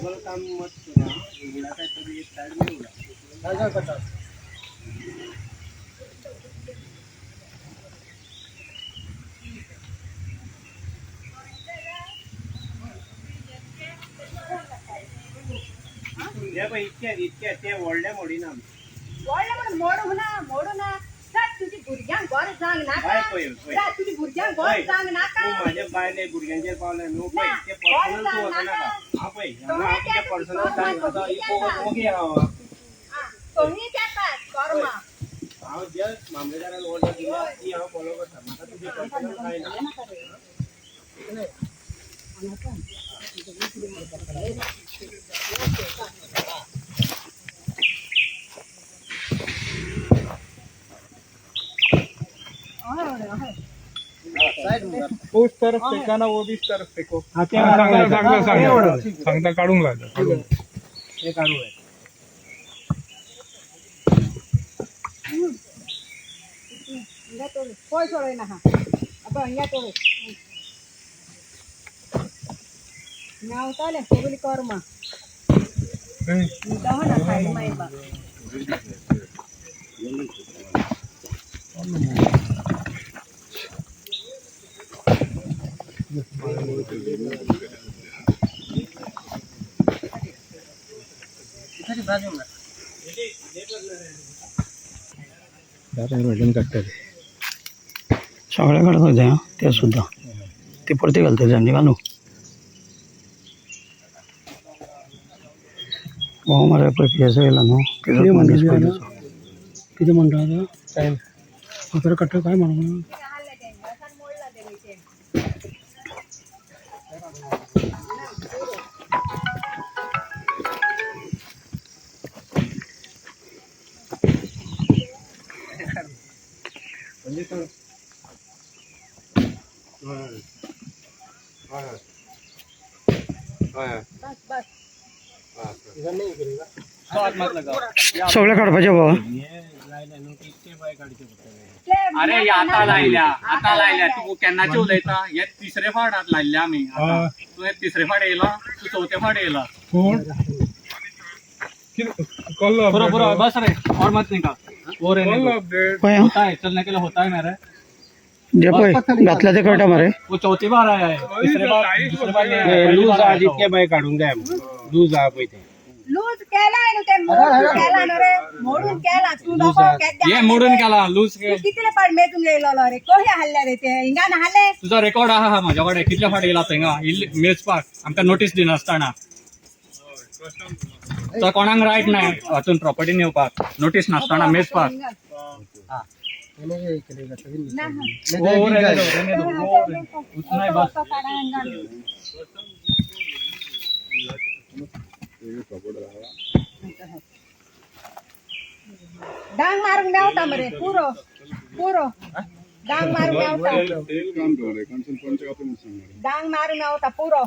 Double काम मत करा एवढा काय तरी एक साइड में उडा काय करता या बाई इतक्या ते ओळल्या मोडी ना ओळल्या म्हणून मोडू ना तुझी भुरग्यांक गोर सांग नाका तुझी भुरग्यांक गोर सांग नाका तू माझ्या बायले भुरग्यांचेर पावले नो पै ते पर्सनल तू होता नाका हा पै आपल्या पर्सनल सांग आता इको ओके हा तुम्ही त्यात कर्म हाव जस्ट मामलेदाराला ऑर्डर दिला की हा फॉलो करता मला तुझे पर्सनल काय ना उस तरफ फेंका ना वो भी इस तरफ फेंको सांगता काढून लागलं हे काढू आहे कोई सोडे ना हा अब અહીંયા તોડે ના ઉતાલે કોબલી કરમાં તો ના સાઈડ માં એબા इथे बाजू में दादा वजन काढतात सगळ्याकडे होते हां ते सुद्धा ते परते घालते त्यांनी घालू हो मला प्रक्रियाचं गेला ना किती म्हणतो काय वगैरे कट्ट काय म्हणू सगळं काढपाचे बाबा अरे आता लायल्या तू केन्नाचे उलयता हे तिसरे फावट लायल्या आमी तू हे तिसरे फावट येयला तू चौथे फावट येयला कोण बरोबर बस रे और मत निकाल और अपडेट होता है चलने के लिए होता है मेरे जे पण घातला ते कळटा मारे वो चौथी बार आया है तीसरे बार नहीं आया। लूज आज इतके बाय काढून द्या लूज आ पै ते लूज केलाय ना ते मोडून केला ना रे मोडून केला तू नको ये मोडून केला लूज कितले पाड मेतून गेलो रे कोहे हल्ल्या रे ते हिंगा ना हल्ले तुझा रेकॉर्ड आहा माझ्याकडे कितले फावट येयला थंगा मेज पाक आमकां नोटीस दिनासतना तो कोणाक रायट नाही हातून प्रॉपर्टी नेवपाक नोटीस नासतना मेज पाक डांग मारून मेवता मरे पुरो डांग मारून मेवता डांग मारून मेवता पुरो